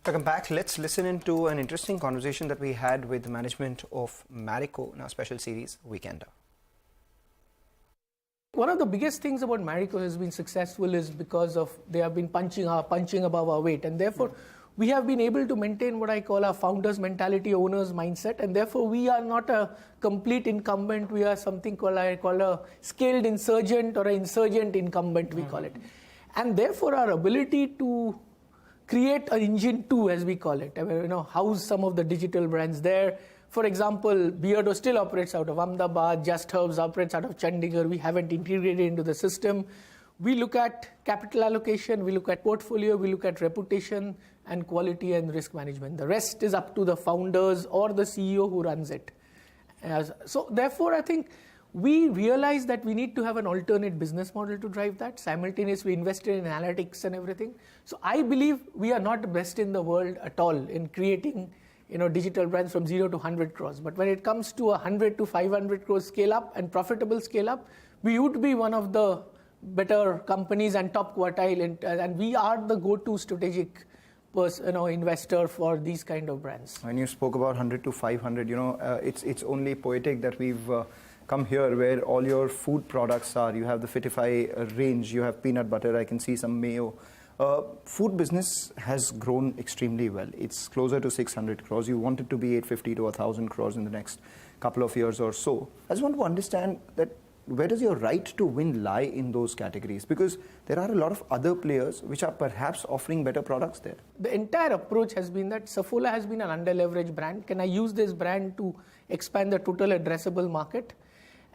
Welcome back. Let's listen into an interesting conversation that we had with the management of Marico in our special series, Weekender. One of the biggest things about Marico has been successful is because of they have been punching above our weight, and therefore we have been able to maintain what I call our founders mentality, owners mindset, and therefore we are not a complete incumbent. We are something I call a scaled insurgent or an insurgent incumbent, we call it. And therefore our ability to create an engine 2, as we call it, house some of the digital brands there. For example, Beardo still operates out of Ahmedabad, Just Herbs operates out of Chandigarh. We haven't integrated into the system. We look at capital allocation, we look at portfolio, we look at reputation and quality and risk management. The rest is up to the founders or the CEO who runs it. So therefore, I think we realized that we need to have an alternate business model to drive that. Simultaneously, we invested in analytics and everything. So I believe we are not the best in the world at all in creating digital brands from 0 to 100 crores. But when it comes to 100 to 500 crores scale up and profitable scale up, we would be one of the better companies and top quartile, and we are the go-to strategic investor for these kind of brands. When you spoke about 100 to 500, it's only poetic that we've come here where all your food products are. You have the Fitify range, you have peanut butter, I can see some mayo. Food business has grown extremely well. It's closer to 600 crores. You want it to be 850 to 1,000 crores in the next couple of years or so. I just want to understand that where does your right to win lie in those categories? Because there are a lot of other players which are perhaps offering better products there. The entire approach has been that Saffola has been an under-leveraged brand. Can I use this brand to expand the total addressable market?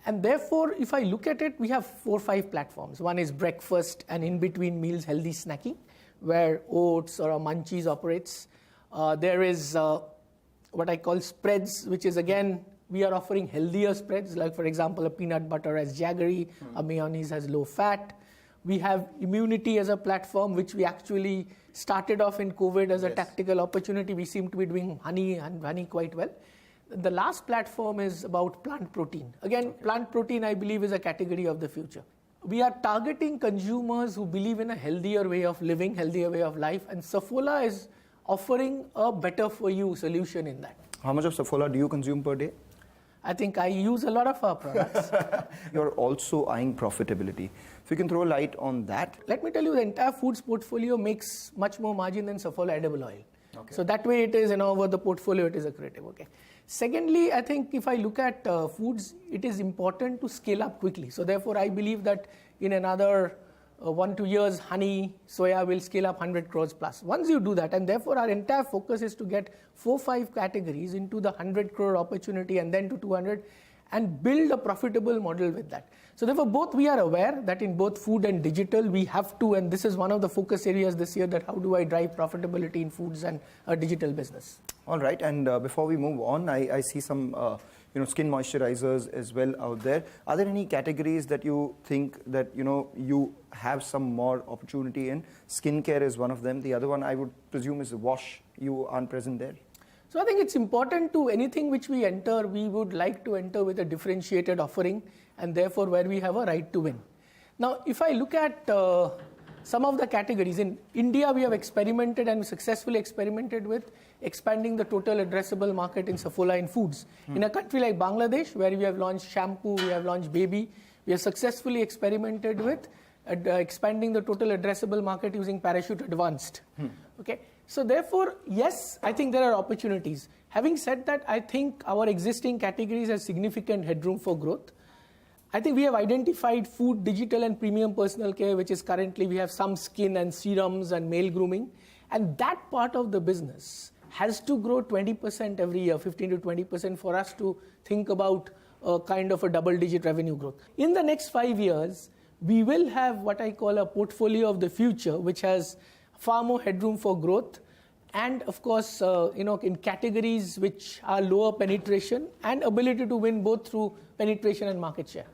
And therefore, if I look at it, we have 4 or 5 platforms. One is breakfast and in-between meals healthy snacking, where Oats or Munchies operates. There is what I call spreads, which is again, we are offering healthier spreads, like for example, a peanut butter has jaggery, a mayonnaise has low fat. We have immunity as a platform, which we actually started off in COVID as a tactical opportunity. We seem to be doing honey quite well. The last platform is about plant protein. Again, plant protein, I believe, is a category of the future. We are targeting consumers who believe in a healthier way of living, healthier way of life, and Saffola is offering a better for you solution in that. How much of Saffola do you consume per day? I think I use a lot of our products. You're also eyeing profitability. If you can throw light on that. Let me tell you, the entire foods portfolio makes much more margin than Saffola edible oil. Okay. So that way it is, over the portfolio, it is accretive. Okay. Secondly, I think if I look at foods, it is important to scale up quickly. So therefore, I believe that in another 1 to 2 years, honey, soya will scale up 100 crores plus. Once you do that, and therefore our entire focus is to get 4 or 5 categories into the 100 crore opportunity and then to 200 and build a profitable model with that. So therefore, both we are aware that in both food and digital, we have to, and this is one of the focus areas this year, that how do I drive profitability in foods and a digital business. All right, and before we move on, I see some skin moisturizers as well out there. Are there any categories that you think that you have some more opportunity in? Skincare is one of them. The other one I would presume is wash. You aren't present there. So I think it's important to anything which we enter, we would like to enter with a differentiated offering, and therefore where we have a right to win. Now, if I look at some of the categories, in India we have experimented and successfully experimented with expanding the total addressable market in Saffola in foods. In a country like Bangladesh, where we have launched shampoo, we have launched baby, we have successfully experimented with expanding the total addressable market using Parachute Advanced. Okay. So therefore, yes, I think there are opportunities. Having said that, I think our existing categories have significant headroom for growth. I think we have identified food, digital and premium personal care, which is currently we have some skin and serums and male grooming. And that part of the business has to grow 20% every year, 15 to 20% for us to think about a kind of a double-digit revenue growth. In the next 5 years, we will have what I call a portfolio of the future, which has far more headroom for growth, and of course, in categories which are lower penetration and ability to win both through penetration and market share.